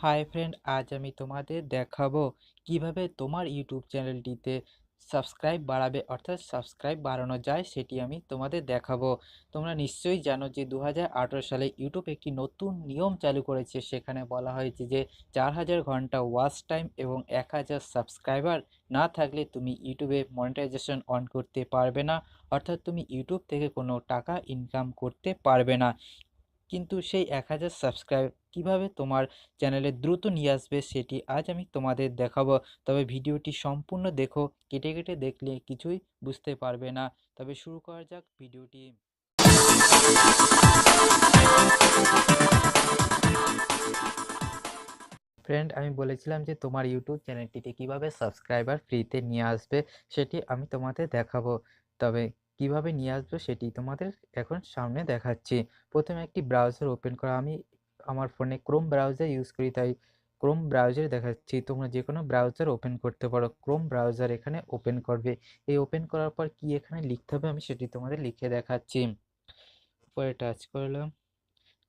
Hi friend, আজ আমি তোমাদের দেখাবো কিভাবে তোমার ইউটিউব চ্যানেলটিতে সাবস্ক্রাইব বাড়াবে, অর্থাৎ সাবস্ক্রাইব বাড়ানো যায় সেটি আমি তোমাদের দেখাবো। তোমরা নিশ্চয়ই জানো যে 2018 সালে ইউটিউব একটি নতুন নিয়ম চালু করেছে। সেখানে বলা হয়েছে যে 4000 ঘন্টা ওয়াচ টাইম এবং 1000 সাবস্ক্রাইবার না থাকলে তুমি ইউটিউবে মনিটাইজেশন অন করতে পারবে না, অর্থাৎ তুমি ইউটিউব থেকে কোনো টাকা ইনকাম করতে পারবে না। কিন্তু সেই 1000 সাবস্ক্রাইব কিভাবে তোমার চ্যানেলে দ্রুত নিয়ে আসবে সেটি আজ আমি তোমাদের দেখাবো। তবে ভিডিওটি সম্পূর্ণ দেখো, কেটে কেটে দেখলে কিছুই বুঝতে পারবে না। তবে শুরু করা যাক ভিডিওটি। ফ্রেন্ড, আমি বলেছিলাম যে তোমার ইউটিউব চ্যানেলটিতে কিভাবে সাবস্ক্রাইবার ফ্রিতে নিয়ে আসবে সেটি আমি তোমাদের দেখাবো। তবে কিভাবে নিয়ে আসবে সেটি তোমাদের এখন সামনে দেখাচ্ছি। প্রথমে একটি ব্রাউজার ওপেন করা, আমি আমার ফোনে ক্রোম ব্রাউজার ইউজ করি তাই ক্রোম ব্রাউজারে দেখাচ্ছি। তোমরা যে কোনো ব্রাউজার ওপেন করতে পারো। ক্রোম ব্রাউজার এখানে ওপেন করবে। এই ওপেন করার পর কি এখানে লিখতে হবে আমি সেটি তোমাদের লিখে দেখাচ্ছি। পরে টাচ করলাম,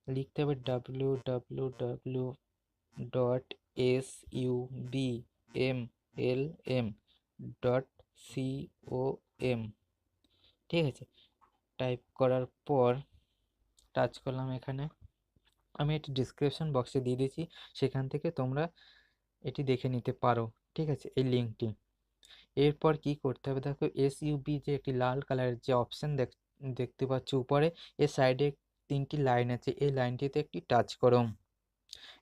লিখতে হবে www.submlm.com। ঠিক আছে, টাইপ করার পর টাচ করলাম। এখানে আমি এটি ডিসক্রিপশন বক্সে দিয়ে দিয়েছি, সেখান থেকে তোমরা এটি দেখে নিতে পারো। ঠিক আছে, এই লিঙ্কটি। এরপর কি করতে হবে দেখো, এসইউবি যে একটি লাল কালারের যে অপশন দেখতে পাচ্ছ উপরে, এর সাইডে 3টি লাইন আছে, এই লাইনটিতে একটি টাচ করো।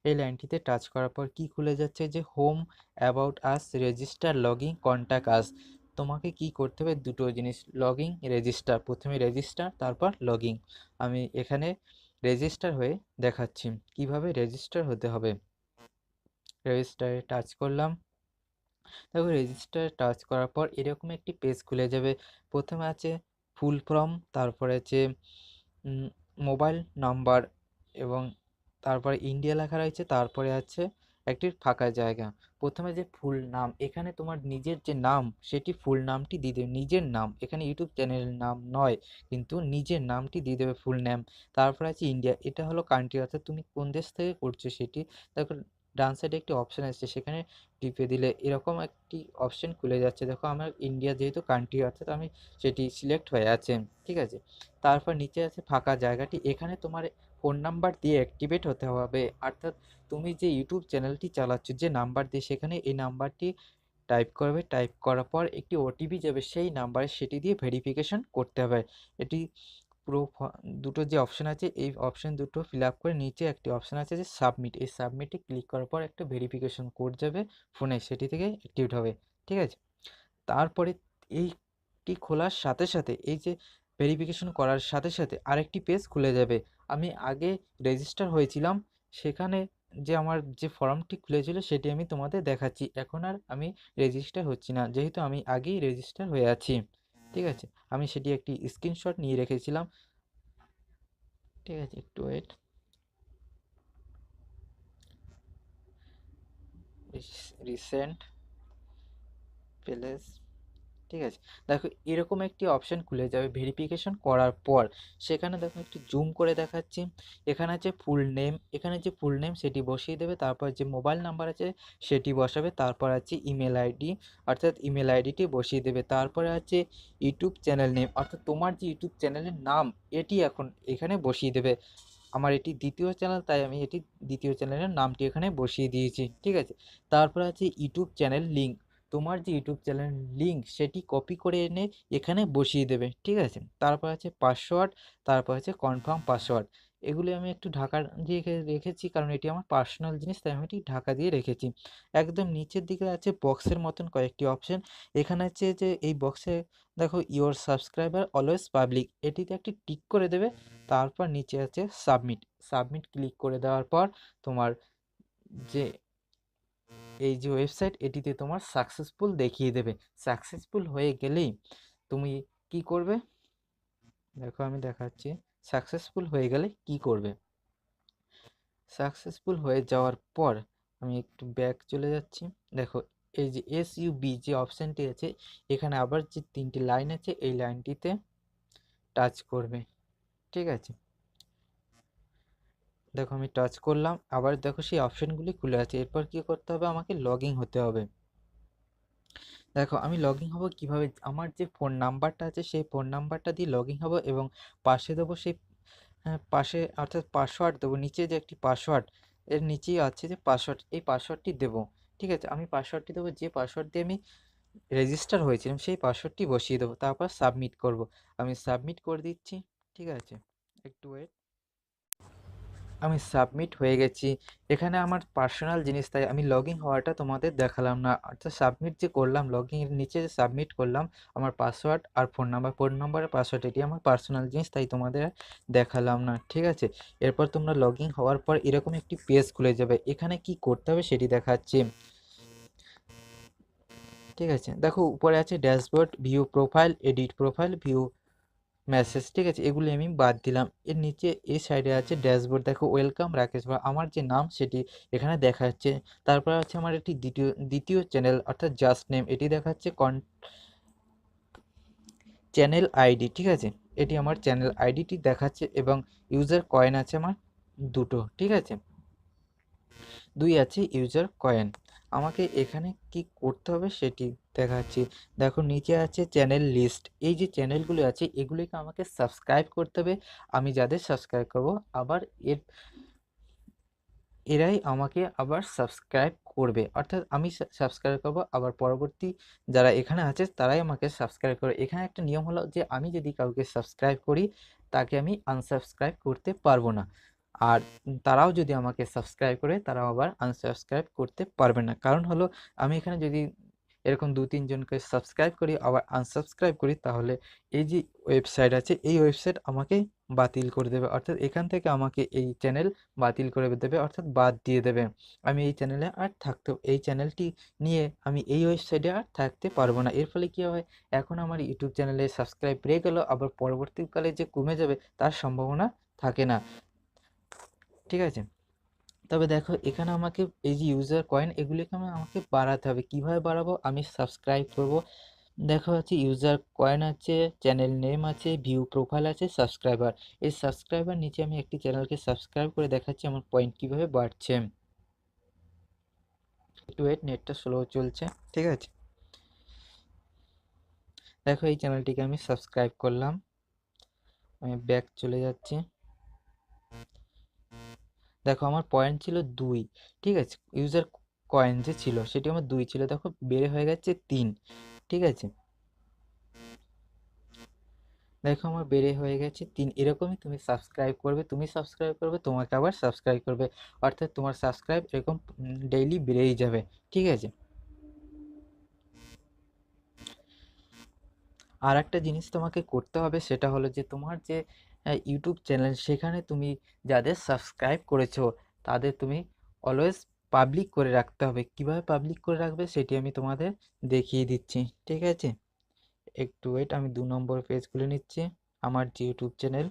এই লাইনটিতে টাচ করার পর কি খুলে যাচ্ছে যে home, about us, register, login, contact us. তোমাকে কি করতে হবে, দুটো জিনিস, লগইন, রেজিস্টার। প্রথমে রেজিস্টার, তারপর লগইন। আমি এখানে রেজিস্টার হয়ে দেখাচ্ছি কিভাবে রেজিস্টার হতে হবে। রেজিস্টারে টাচ করলাম। দেখো, রেজিস্টারে টাচ করার পর এরকম একটি পেজ খুলে যাবে। প্রথমে আছে ফুল ফর্ম, তারপরে আছে মোবাইল নাম্বার এবং তারপরে ইন্ডিয়া লেখা রয়েছে, তারপরে আছে একটি ফাঁকা জায়গা। প্রথমে যে ফুল নাম, এখানে তোমার নিজের যে নাম সেটি ফুল নামটি দিয়ে দেবে, নিজের নাম, এখানে ইউটিউব চ্যানেলের নাম নয়, কিন্তু নিজের নামটি দিয়ে দেবে, ফুল নেম। তারপর আছে ইন্ডিয়া, এটা হলো কান্ট্রি, অর্থাৎ তুমি কোন দেশ থেকে করছো সেটি। তারপর ডান সাইডে একটি অপশান আসছে, সেখানে টিপে দিলে এরকম একটি অপশন খুলে যাচ্ছে। দেখো, আমার ইন্ডিয়া যেহেতু কান্ট্রি, অর্থাৎ আমি সেটি সিলেক্ট হয়ে আছে। ঠিক আছে, তারপর নিচে আছে ফাঁকা জায়গাটি, এখানে তোমার ফোন নাম্বার দিয়ে অ্যাক্টিভেট হতে হবে, অর্থাৎ তুমি যে ইউটিউব চ্যানেলটি চালাচ্ছ যে নাম্বার দিয়ে, সেখানে এই নাম্বারটি টাইপ করবে। টাইপ করার পর একটি ওটিপি যাবে সেই নাম্বারে, সেটি দিয়ে ভেরিফিকেশন করতে হবে। এটি পুরো দুটো যে অপশন আছে, এই অপশন দুটো ফিল আপ করে নিচে একটি অপশন আছে যে সাবমিট, এই সাবমিটে ক্লিক করার পর একটা ভেরিফিকেশন কোড যাবে ফোনে, সেটি থেকে অ্যাক্টিভেট হবে। ঠিক আছে, তারপরে এইটি খোলার সাথে সাথে, এই যে ভেরিফিকেশন করার সাথে সাথে আরেকটি পেজ খুলে যাবে। আমি আগে রেজিস্টার হয়েছিলাম, সেখানে যে আমার যে ফর্মটি খুলেছিল সেটি আমি তোমাদের দেখাচ্ছি। এখন আর আমি রেজিস্টার হচ্ছি না, যেহেতু আমি আগেই রেজিস্টার হয়ে আছি। ঠিক আছে, আমি সেটি একটি স্ক্রিনশট নিয়ে রেখেছিলাম। ঠিক আছে, একটু ওয়েট। Recent place. ঠিক আছে, দেখো এরকম একটি অপশন খুলে যাবে ভেরিফিকেশন করার পর। সেখানে দেখো একটু জুম করে দেখাচ্ছি, এখানে আছে ফুল নেম, এখানে যে ফুল নেম সেটি বসিয়ে দেবে, তারপর যে মোবাইল নাম্বার আছে সেটি বসাবে, তারপর আছে ইমেল আইডি, অর্থাৎ ইমেল আইডিটি বসিয়ে দেবে। তারপরে আছে ইউটিউব চ্যানেল নেম, অর্থাৎ তোমার যে ইউটিউব চ্যানেলের নাম এটি এখন এখানে বসিয়ে দেবে। আমার এটি দ্বিতীয় চ্যানেল, তাই আমি এটি দ্বিতীয় চ্যানেলের নামটি এখানে বসিয়ে দিয়েছি। ঠিক আছে, তারপর আছে ইউটিউব চ্যানেল লিঙ্ক, তোমার যে ইউটিউব চ্যানেল লিঙ্ক সেটি কপি করে এনে এখানে বসিয়ে দেবে। ঠিক আছে, তারপর আছে পাসওয়ার্ড, তারপর আছে কনফার্ম পাসওয়ার্ড। এগুলি আমি একটু ঢাকা দিয়ে রেখেছি, কারণ এটি আমার পার্সোনাল জিনিস, তাই আমি এটি ঢাকা দিয়ে রেখেছি। একদম নিচের দিকে আছে বক্সের মতন কয়েকটি অপশন, এখানে আছে যে এই বক্সে দেখো ইওর সাবস্ক্রাইবার অলওয়েজ পাবলিক, এটিতে একটি টিক করে দেবে। তারপর নিচে আছে সাবমিট, সাবমিট ক্লিক করে দেওয়ার পর তোমার যে এই যে ওয়েবসাইট, এটিতে তোমার সাকসেসফুল দেখিয়ে দেবে। সাকসেসফুল হয়ে গেলেই তুমি কি করবে, দেখো আমি দেখাচ্ছি সাকসেসফুল হয়ে গেলে কি করবে। সাকসেসফুল হয়ে যাওয়ার পর আমি একটু ব্যাক চলে যাচ্ছি। দেখো, এই যে এসইউবি যে অপশানটি আছে, এখানে আবার যে 3টি লাইন আছে, এই লাইনটিতে টাচ করবে। ঠিক আছে, দেখো আমি টাচ করলাম, আবার দেখো সেই অপশনগুলি খুলে আছে। এরপর কি করতে হবে, আমাকে লগ ইন হতে হবে। দেখো আমি লগ ইন হবো কীভাবে, আমার যে ফোন নাম্বারটা আছে সেই ফোন নাম্বারটা দিয়ে লগ ইন হবো, এবং পাশে দেবো সেই পাশে অর্থাৎ পাসওয়ার্ড দেবো, নিচে যে একটি পাসওয়ার্ড এর নিচেই আছে যে পাসওয়ার্ড, এই পাসওয়ার্ডটি দেবো। ঠিক আছে, আমি পাসওয়ার্ডটি দেবো যে পাসওয়ার্ড দিয়ে আমি রেজিস্টার হয়েছিলাম, সেই পাসওয়ার্ডটি বসিয়ে দেবো, তারপর সাবমিট করব। আমি সাবমিট করে দিচ্ছি। ঠিক আছে, একটু ওয়েট। আমি সাবমিট হয়ে গেছি। এখানে আমার পার্সোনাল জিনিস, তাই আমি লগ ইন হওয়াটা তোমাদের দেখালাম না। অর্থাৎ সাবমিট যে করলাম, লগ ইনের নিচে যে সাবমিট করলাম, আমার পাসওয়ার্ড আর ফোন নাম্বারের পাসওয়ার্ড, এটি আমার পার্সোনাল জিনিস, তাই তোমাদের আর দেখালাম না। ঠিক আছে, এরপর তোমরা লগ ইন হওয়ার পর এরকম একটি পেজ খুলে যাবে। এখানে কি করতে হবে সেটি দেখাচ্ছি। ঠিক আছে, দেখো উপরে আছে dashboard, view profile, edit profile, view message. ঠিক আছে, এগুলি আমি বাদ দিলাম। এর নিচে এই সাইডে আছে ড্যাশবোর্ড, দেখো ওয়েলকাম রাকেশ, বা আমার যে নাম সেটি এখানে দেখা যাচ্ছে। তারপর আছে আমার একটি দ্বিতীয় চ্যানেল, অর্থাৎ জাস্ট নেম, এটি দেখাচ্ছে চ্যানেল আইডি। ঠিক আছে, এটি আমার চ্যানেল আইডিটি দেখাচ্ছে, এবং ইউজার কয়েন আছে আমার দুটো। ঠিক আছে, দুই আছে ইউজার কয়েন। আমাকে এখানে কি করতে হবে সেটি দেখাচ্ছি। দেখো নিচে আছে চ্যানেল লিস্ট, এই যে চ্যানেলগুলো আছে এগুলিকে আমাকে সাবস্ক্রাইব করতে হবে। আমি যাদের সাবস্ক্রাইব করব, আবার এরাই আমাকে আবার সাবস্ক্রাইব করবে, অর্থাৎ আমি সাবস্ক্রাইব করব, আবার পরবর্তী যারা এখানে আছে তারাই আমাকে সাবস্ক্রাইব করবে। এখানে একটা নিয়ম হলো যে আমি যদি কাউকে সাবস্ক্রাইব করি, তাকে আমি আনসাবস্ক্রাইব করতে পারবো না, আর তারাও যদি আমাকে সাবস্ক্রাইব করে, তারাও আবার আনসাবস্ক্রাইব করতে পারবে না। কারণ হলো, আমি এখানে যদি এরকম 2-3 জনকে সাবস্ক্রাইব করি আবার আনসাবস্ক্রাইব করি, তাহলে এই যে ওয়েবসাইট আছে এই ওয়েবসাইট আমাকে বাতিল করে দেবে, অর্থাৎ এখান থেকে আমাকে এই চ্যানেল বাতিল করে দেবে, অর্থাৎ বাদ দিয়ে দেবে। আমি এই চ্যানেলে আর এই চ্যানেলটি নিয়ে আমি এই ওয়েবসাইটে আর থাকতে পারবো না। এর ফলে কী হয়, এখন আমার ইউটিউব চ্যানেলে সাবস্ক্রাইব বেড়ে গেল, আবার পরবর্তীকালে যে কমে যাবে তার সম্ভাবনা থাকে না। ঠিক আছে, তবে দেখো এখানে আমাকে এই যে ইউজার কয়েন, এগুলিকে আমাকে বাড়াতে হবে। কিভাবে বাড়াবো, আমি সাবস্ক্রাইব করব। দেখো আছে ইউজার কয়েন আছে, চ্যানেল নেম আছে, ভিউ প্রোফাইল আছে, সাবস্ক্রাইবার। এই সাবস্ক্রাইবার নিচে আমি একটি চ্যানেলকে সাবস্ক্রাইব করে দেখাচ্ছি আমার পয়েন্ট কিভাবে বাড়ছে। একটু ওয়েট, নেটটা স্লো চলছে। ঠিক আছে, দেখো এই চ্যানেলটিকে আমি সাবস্ক্রাইব করলাম, আমি ব্যাক চলে যাচ্ছি। দেখো আমার পয়েন্ট ছিল 2। ঠিক আছে, ইউজার কয়েন যে ছিল সেটি আমার 2 ছিল, দেখো বেড়ে হয়ে গেছে 3। ঠিক আছে, দেখো আমার বেড়ে হয়ে গেছে 3। এরকমই তুমি সাবস্ক্রাইব করবে, তোমাকে আবার সাবস্ক্রাইব করবে, অর্থাৎ তোমার সাবস্ক্রাইব এরকম ডেইলি বেড়েই যাবে। ঠিক আছে, আর একটা জিনিস তোমাকে করতে হবে, সেটা হলো যে তোমার যে ইউটিউব চ্যানেল, সেখানে তুমি যাদের সাবস্ক্রাইব করেছো তাদের তুমি অলওয়েজ পাবলিক করে রাখতে হবে। কিভাবে পাবলিক করে রাখবে সেটি আমি তোমাদের দেখিয়ে দিচ্ছি। ঠিক আছে, একটু ওয়েট, আমি 2 নম্বর পেজ খুলে নিচ্ছি, আমার যে ইউটিউব চ্যানেল।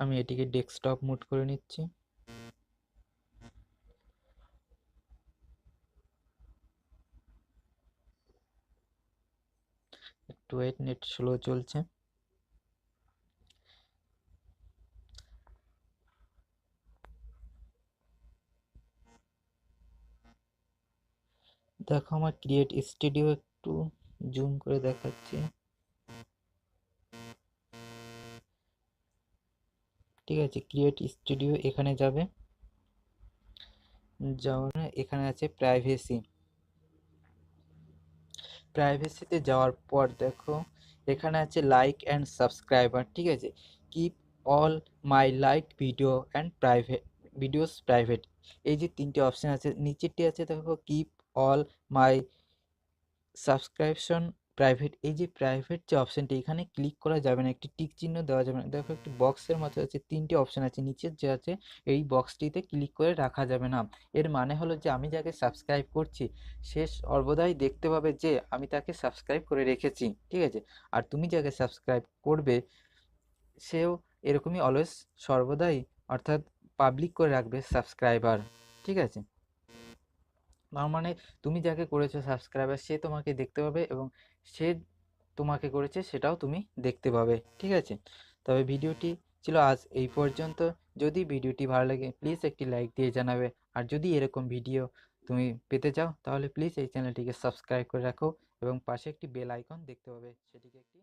আমি এটিকে ডেস্কটপ মোড করে নিচ্ছি। একটু ওয়েট, নেট স্লো চলছে। দেখো আমার ক্রিয়েট স্টুডিও, একটু জুম করে দেখাচ্ছি। ঠিক আছে, ক্রিয়েট স্টুডিও এখানে যাবে, যাওয়ার এখানে আছে প্রাইভেসিতে যাওয়ার পর দেখো এখানে আছে লাইক অ্যান্ড সাবস্ক্রাইবার। ঠিক আছে, keep all my like videos private, এই যে 3টে অপশান আছে, নিচেরটি আছে দেখো keep all my subscription private. এই যে প্রাইভেট যে অপশানটি, এখানে ক্লিক করা যাবে না, একটি টিক চিহ্ন দেওয়া যাবে না। দেখো একটি বক্সের মতো আছে, 3টে অপশান আছে, নিচের যে আছে এই বক্সটিতে ক্লিক করে রাখা যাবে না। এর মানে হলো যে আমি যাকে সাবস্ক্রাইব করছি সে সর্বদাই দেখতে পাবে যে আমি তাকে সাবস্ক্রাইব করে রেখেছি। ঠিক আছে, আর তুমি যাকে সাবস্ক্রাইব করবে সেও এরকমই অলওয়েজ সর্বদাই, অর্থাৎ পাবলিক করে রাখবে সাবস্ক্রাইবার। ঠিক আছে, তার মানে তুমি যাকে করেছো সাবস্ক্রাইবার সে তোমাকে দেখতে পাবে, এবং সে তোমাকে করেছে সেটাও তুমি দেখতে পাবে। ঠিক আছে, তবে ভিডিওটি ছিল আজ এই পর্যন্ত। যদি ভিডিওটি ভালো লাগে প্লিজ একটি লাইক দিয়ে জানাবে। আর যদি এরকম ভিডিও তুমি পেতে চাও তাহলে প্লিজ এই চ্যানেলটিকে সাবস্ক্রাইব করে রাখো এবং পাশে একটি বেল আইকন দেখতে পাবে, সেটিকে একটি